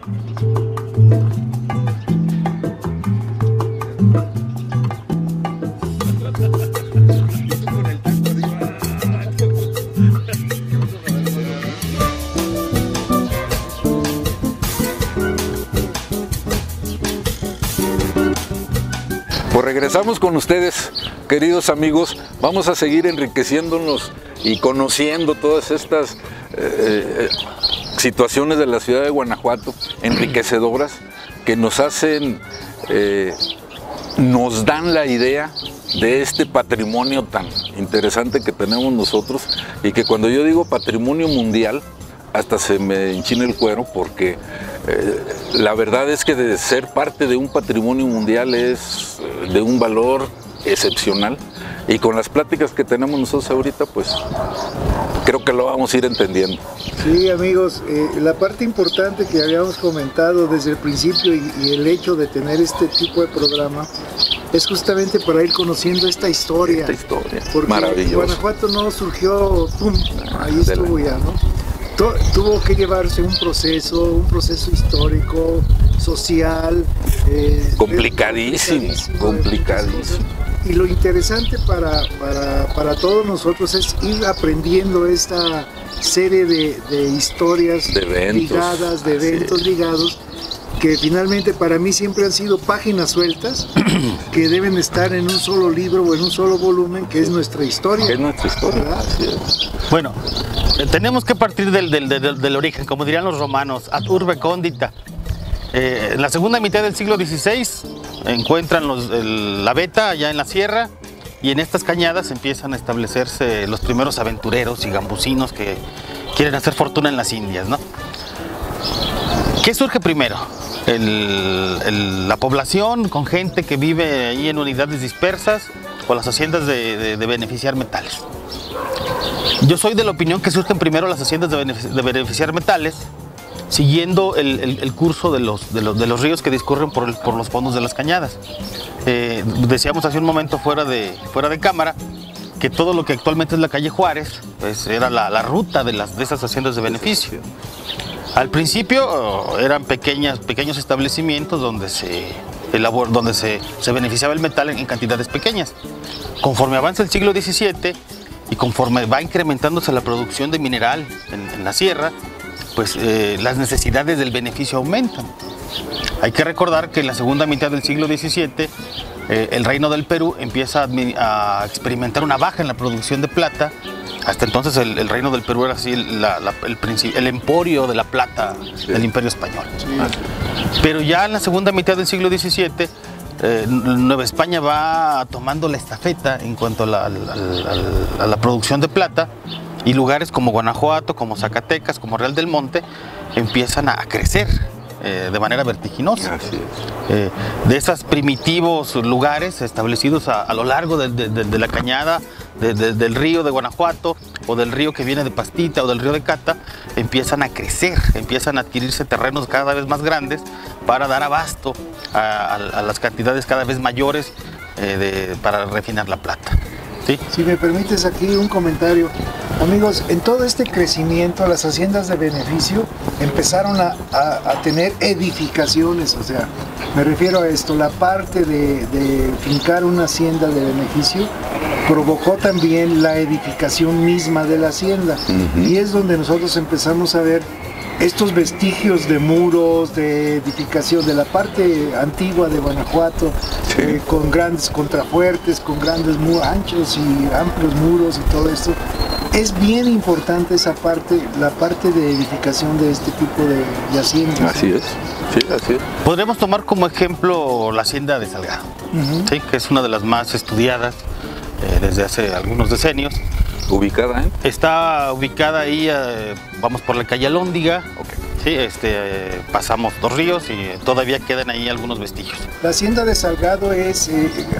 Pues regresamos con ustedes, queridos amigos. Vamos a seguir enriqueciéndonos y conociendo todas estas situaciones de la ciudad de Guanajuato, enriquecedoras, que nos hacen, nos dan la idea de este patrimonio tan interesante que tenemos nosotros, y que cuando yo digo patrimonio mundial, hasta se me enchina el cuero, porque la verdad es que de ser parte de un patrimonio mundial es de un valor excepcional, y con las pláticas que tenemos nosotros ahorita, pues creo que lo vamos a ir entendiendo. Sí, amigos, la parte importante que habíamos comentado desde el principio y el hecho de tener este tipo de programa es justamente para ir conociendo esta historia. Porque maravilloso. Guanajuato no surgió, ¡pum!, ahí estuvo ya, ¿no? Tuvo que llevarse un proceso histórico, social, complicadísimo. Y lo interesante para todos nosotros es ir aprendiendo esta serie de historias, de eventos ligados, que finalmente para mí siempre han sido páginas sueltas que deben estar en un solo libro o en un solo volumen, que es nuestra historia. Es nuestra historia. Bueno, tenemos que partir del origen, como dirían los romanos, ad urbe condita. En la segunda mitad del siglo XVI encuentran la veta allá en la sierra, y en estas cañadas empiezan a establecerse los primeros aventureros y gambusinos que quieren hacer fortuna en las Indias, ¿no? ¿Qué surge primero? La población con gente que vive ahí en unidades dispersas, o las haciendas de beneficiar metales. Yo soy de la opinión que surgen primero las haciendas de beneficiar metales, siguiendo el curso de los ríos que discurren por los fondos de las cañadas. Decíamos hace un momento fuera de cámara que todo lo que actualmente es la calle Juárez, pues era la ruta de esas haciendas de beneficio. Al principio eran pequeños establecimientos donde se beneficiaba el metal en cantidades pequeñas. Conforme avanza el siglo XVII y conforme va incrementándose la producción de mineral en la sierra, pues las necesidades del beneficio aumentan. Hay que recordar que en la segunda mitad del siglo XVII el Reino del Perú empieza a experimentar una baja en la producción de plata. Hasta entonces el Reino del Perú era así el emporio de la plata del Imperio Español. Pero ya en la segunda mitad del siglo XVII Nueva España va tomando la estafeta en cuanto a la producción de plata, y lugares como Guanajuato, como Zacatecas, como Real del Monte empiezan a crecer de manera vertiginosa. De esos primitivos lugares establecidos a lo largo de la cañada del río de Guanajuato, o del río que viene de Pastita, o del río de Cata, empiezan a crecer, empiezan a adquirirse terrenos cada vez más grandes para dar abasto a las cantidades cada vez mayores para refinar la plata. ¿Sí? Si me permites aquí un comentario. Amigos, en todo este crecimiento las haciendas de beneficio empezaron a tener edificaciones, o sea, me refiero a esto, la parte de fincar una hacienda de beneficio provocó también la edificación misma de la hacienda, y es donde nosotros empezamos a ver estos vestigios de muros, de edificación de la parte antigua de Guanajuato, con grandes contrafuertes, con grandes anchos y amplios muros y todo esto. Es bien importante esa parte, la parte de edificación de este tipo de haciendas. Así es, sí, así es. Podremos tomar como ejemplo la hacienda de Salgado, ¿sí? Que es una de las más estudiadas desde hace algunos decenios. ¿Ubicada, Está ubicada ahí, vamos por la calle Alhóndiga. Sí, pasamos dos ríos y todavía quedan ahí algunos vestigios. La hacienda de Salgado es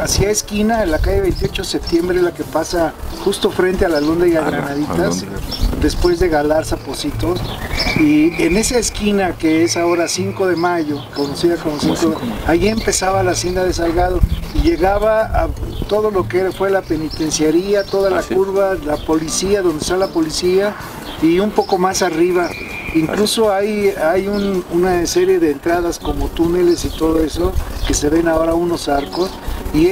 hacia esquina, en la calle 28 de septiembre, la que pasa justo frente a la Alhóndiga Granaditas, después de Galarza Pocitos. Y en esa esquina, que es ahora 5 de mayo, conocida como 5 de mayo, allí empezaba la hacienda de Salgado y llegaba a todo lo que fue la penitenciaría, toda la curva, la policía, donde está la policía, y un poco más arriba Incluso hay una serie de entradas como túneles y todo eso, que se ven ahora unos arcos, y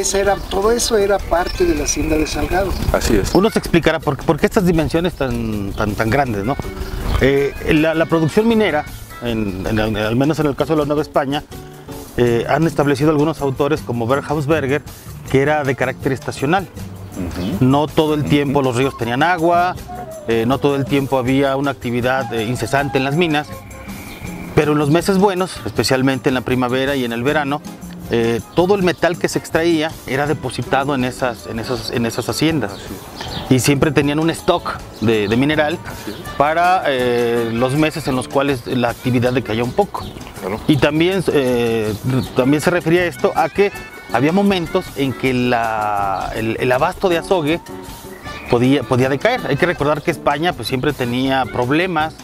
todo eso era parte de la hacienda de Salgado. Así es. Uno se explicará por qué estas dimensiones tan grandes, ¿no? La producción minera, al menos en el caso de la Nueva España, han establecido algunos autores como Berghaus-Berger que era de carácter estacional. No todo el tiempo los ríos tenían agua, no todo el tiempo había una actividad incesante en las minas, pero en los meses buenos, especialmente en la primavera y en el verano, todo el metal que se extraía era depositado en esas haciendas. Y siempre tenían un stock de mineral para los meses en los cuales la actividad decaía un poco. Claro. Y también se refería a esto a que había momentos en que el abasto de azogue podía decaer. Hay que recordar que España pues, siempre tenía problemas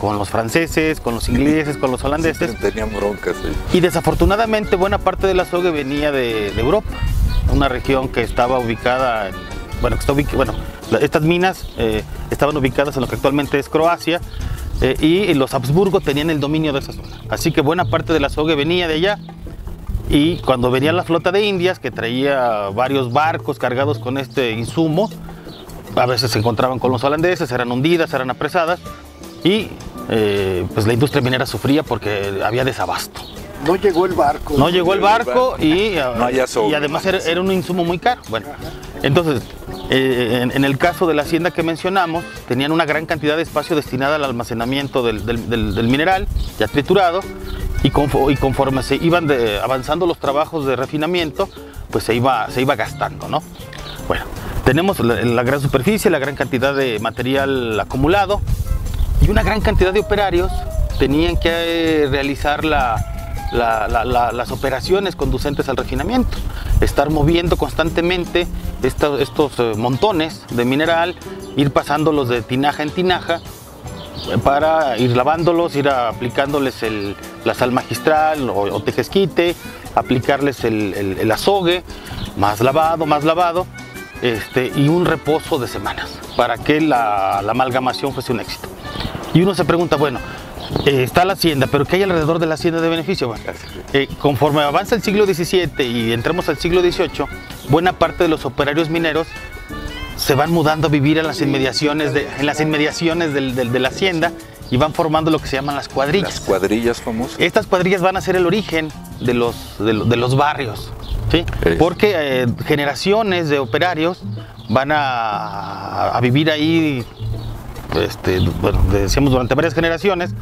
con los franceses, con los ingleses, con los holandeses. Siempre tenían broncas. Sí. Y desafortunadamente buena parte del azogue venía de Europa, una región que estaba ubicada, estas minas estaban ubicadas en lo que actualmente es Croacia, y los Habsburgo tenían el dominio de esa zona. Así que buena parte del azogue venía de allá. Y cuando venía la flota de Indias, que traía varios barcos cargados con este insumo, a veces se encontraban con los holandeses, eran hundidas, eran apresadas, y pues la industria minera sufría porque había desabasto. No llegó el barco. No llegó el barco y No además era un insumo muy caro. Bueno, entonces, en el caso de la hacienda que mencionamos, tenían una gran cantidad de espacio destinada al almacenamiento del mineral ya triturado, y conforme se iban avanzando los trabajos de refinamiento, pues se iba gastando, ¿no? Bueno, tenemos la gran superficie, la gran cantidad de material acumulado, y una gran cantidad de operarios tenían que realizar las operaciones conducentes al refinamiento, estar moviendo constantemente estos montones de mineral, ir pasándolos de tinaja en tinaja para ir lavándolos, ir aplicándoles la sal magistral o tejesquite, aplicarles el azogue, más lavado, y un reposo de semanas para que la amalgamación fuese un éxito. Y uno se pregunta, bueno, está la hacienda, pero ¿qué hay alrededor de la hacienda de beneficio? Bueno, conforme avanza el siglo XVII y entramos al siglo XVIII, buena parte de los operarios mineros se van mudando a vivir en las inmediaciones de la hacienda y van formando lo que se llaman las cuadrillas. Las cuadrillas famosas. Estas cuadrillas van a ser el origen de los barrios, ¿sí? Porque generaciones de operarios van a vivir ahí, decíamos, durante varias generaciones,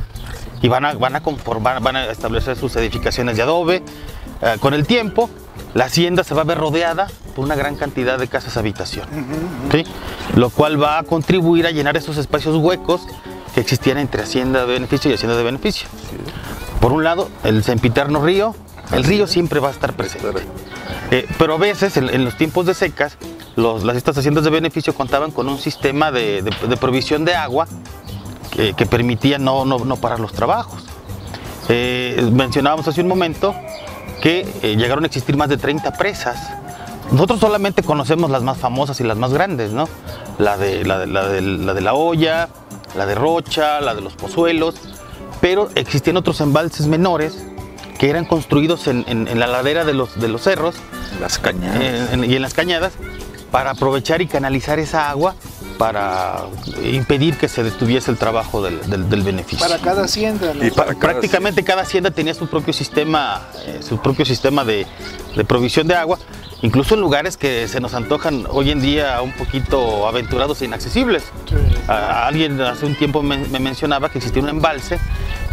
y van a establecer sus edificaciones de adobe. Con el tiempo, la hacienda se va a ver rodeada por una gran cantidad de casas habitación, ¿sí? Lo cual va a contribuir a llenar esos espacios huecos que existían entre hacienda de beneficio y hacienda de beneficio. Por un lado, el sempiterno río, el río siempre va a estar presente. Pero a veces, en los tiempos de secas, estas haciendas de beneficio contaban con un sistema de provisión de agua que permitía no parar los trabajos. Mencionábamos hace un momento que llegaron a existir más de 30 presas. Nosotros solamente conocemos las más famosas y las más grandes, ¿no? La de La Hoya, la de Rocha, la de los Pozuelos, pero existían otros embalses menores que eran construidos en la ladera de los cerros, las cañadas, y en las cañadas, para aprovechar y canalizar esa agua para impedir que se detuviese el trabajo del beneficio. Para cada hacienda, ¿no? Y prácticamente cada hacienda tenía su propio sistema de provisión de agua, incluso en lugares que se nos antojan hoy en día un poquito aventurados e inaccesibles. Sí. Alguien hace un tiempo me mencionaba que existía un embalse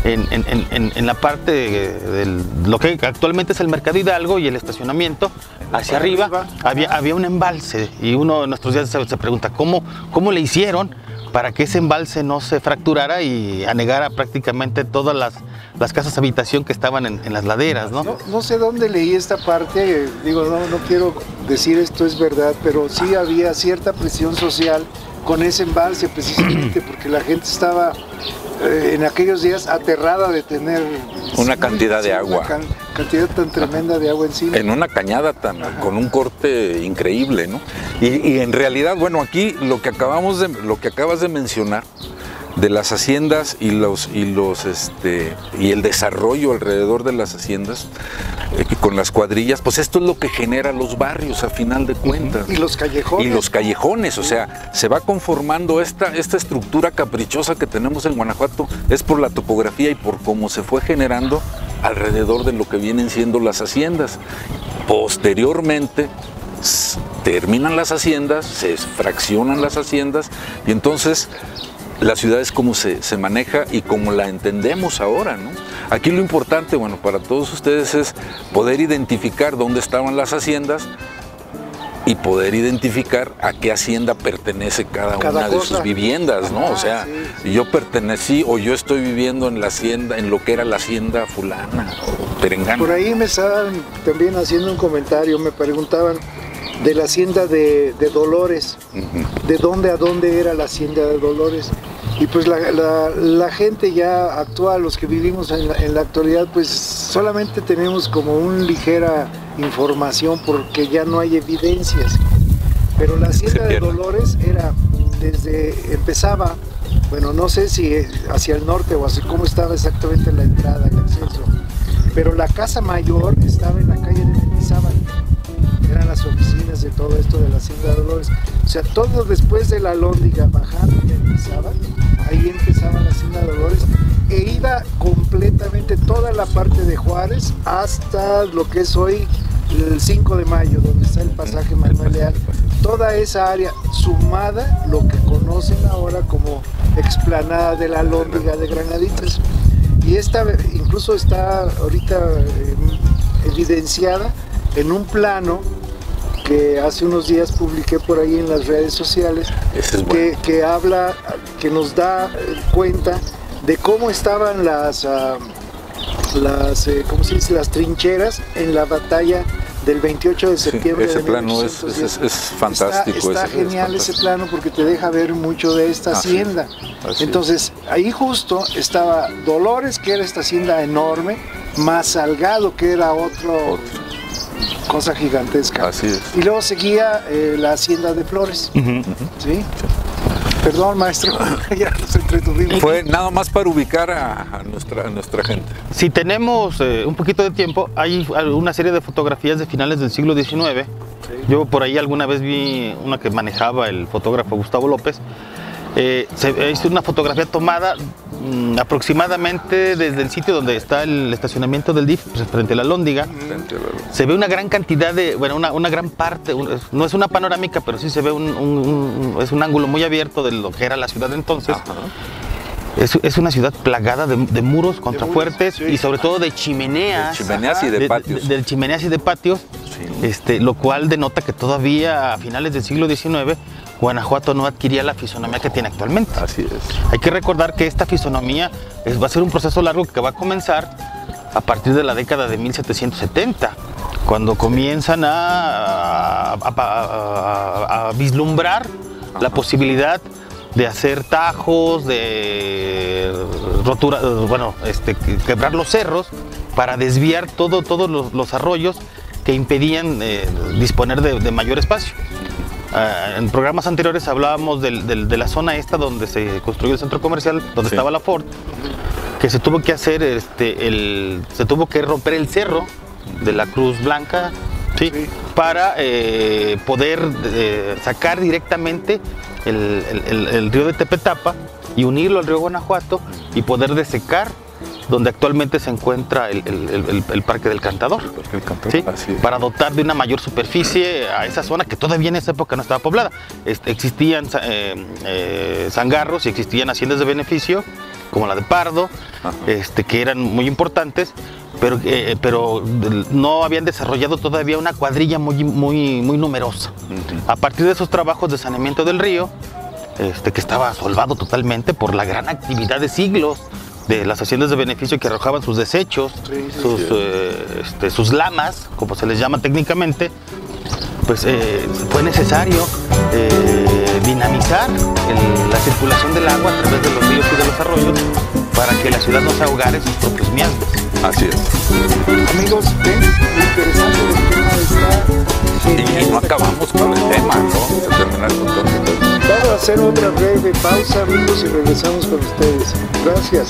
en la parte de lo que actualmente es el Mercado Hidalgo y el estacionamiento. Hacia arriba había un embalse, y uno en nuestros días se pregunta cómo le hicieron para que ese embalse no se fracturara y anegara prácticamente todas las casas habitación que estaban en las laderas, ¿no? No sé dónde leí esta parte, no quiero decir esto es verdad, pero sí había cierta presión social con ese embalse, precisamente porque la gente estaba en aquellos días aterrada de tener una cantidad de agua. Una cantidad tan tremenda de agua encima. En una cañada con un corte increíble, ¿no? Y en realidad, bueno, aquí lo que acabas de mencionar de las haciendas y el desarrollo alrededor de las haciendas con las cuadrillas, pues esto es lo que genera los barrios a final de cuentas. Y los callejones. Y los callejones, o sea, se va conformando esta estructura caprichosa que tenemos en Guanajuato, es por la topografía y por cómo se fue generando alrededor de lo que vienen siendo las haciendas. Posteriormente terminan las haciendas, se fraccionan las haciendas y entonces la ciudad es como se maneja y como la entendemos ahora, ¿no? Aquí lo importante, bueno, para todos ustedes es poder identificar dónde estaban las haciendas y poder identificar a qué hacienda pertenece cada una de sus viviendas, ¿no? O sea, sí. Yo pertenecí o yo estoy viviendo en la hacienda, en lo que era la hacienda fulana o perengana. Por ahí me estaban también haciendo un comentario, me preguntaban de la hacienda de Dolores, de dónde a dónde era la hacienda de Dolores. Y pues la gente ya actual, los que vivimos en la actualidad, pues solamente tenemos como una ligera información porque ya no hay evidencias. Pero la hacienda de Dolores empezaba, bueno, no sé si hacia el norte o hacia cómo estaba exactamente la entrada, el acceso, pero la casa mayor estaba en la calle de Mendizábal. Eran las oficinas de todo esto de la hacienda de Dolores. O sea, todo después de la Lóndiga bajando de Mendizábal, ahí empezaba la hacienda de Dolores e iba completamente toda la parte de Juárez hasta lo que es hoy el 5 de mayo, donde está el pasaje Manuel Leal. Toda esa área sumada, lo que conocen ahora como explanada de la Lóndiga de Granaditas. Y esta incluso está ahorita evidenciada en un plano que hace unos días publiqué por ahí en las redes sociales, que habla, que nos da cuenta de cómo estaban ¿cómo se dice? Las trincheras en la batalla del 28 de septiembre. Ese plano es fantástico. Está genial ese plano porque te deja ver mucho de esta hacienda. Entonces, ahí justo estaba Dolores, que era esta hacienda enorme, más Salgado, que era otro cosa gigantesca. Así es. Y luego seguía la hacienda de Flores. ¿Sí? Perdón, maestro, ya nos entretuvimos. Fue nada más para ubicar a nuestra gente. Si tenemos un poquito de tiempo, hay una serie de fotografías de finales del siglo XIX. Sí. Yo por ahí alguna vez vi una que manejaba el fotógrafo Gustavo López. Se hizo una fotografía tomada aproximadamente desde el sitio donde está el estacionamiento del DIF, pues, frente a la Lóndiga. Se ve una gran cantidad de, bueno, una gran parte, no es una panorámica, pero sí se ve es un ángulo muy abierto de lo que era la ciudad entonces. Es una ciudad plagada de muros contrafuertes y sobre todo de chimeneas. De chimeneas y de patios. De chimeneas y de patios, sí. Lo cual denota que todavía a finales del siglo XIX Guanajuato no adquiría la fisonomía que tiene actualmente. Así es. Hay que recordar que esta fisonomía va a ser un proceso largo que va a comenzar a partir de la década de 1770, cuando comienzan a vislumbrar la posibilidad de hacer tajos, de rotura, quebrar los cerros para desviar todos los arroyos que impedían disponer de mayor espacio. En programas anteriores hablábamos de la zona esta donde se construyó el centro comercial, donde estaba la Ford, que se tuvo que hacer, se tuvo que romper el cerro de la Cruz Blanca, para poder sacar directamente el río de Tepetapa y unirlo al río Guanajuato y poder desecar donde actualmente se encuentra el Parque del Cantador, ¿sí? Para dotar de una mayor superficie a esa zona que todavía en esa época no estaba poblada. Existían zangarros y existían haciendas de beneficio, como la de Pardo, que eran muy importantes, pero no habían desarrollado todavía una cuadrilla muy numerosa. A partir de esos trabajos de saneamiento del río, que estaba asolvado totalmente por la gran actividad de siglos de las haciendas de beneficio que arrojaban sus desechos, sus lamas, como se les llama técnicamente, pues fue necesario dinamizar la circulación del agua a través de los ríos y de los arroyos para que la ciudad no se ahogara en sus propios miasmas. Así es. Amigos, ven, lo interesante del tema está... Y no acabamos con el tema, ¿no? Vamos a terminar con todo. Vamos a hacer otra breve pausa, amigos, y regresamos con ustedes. Gracias.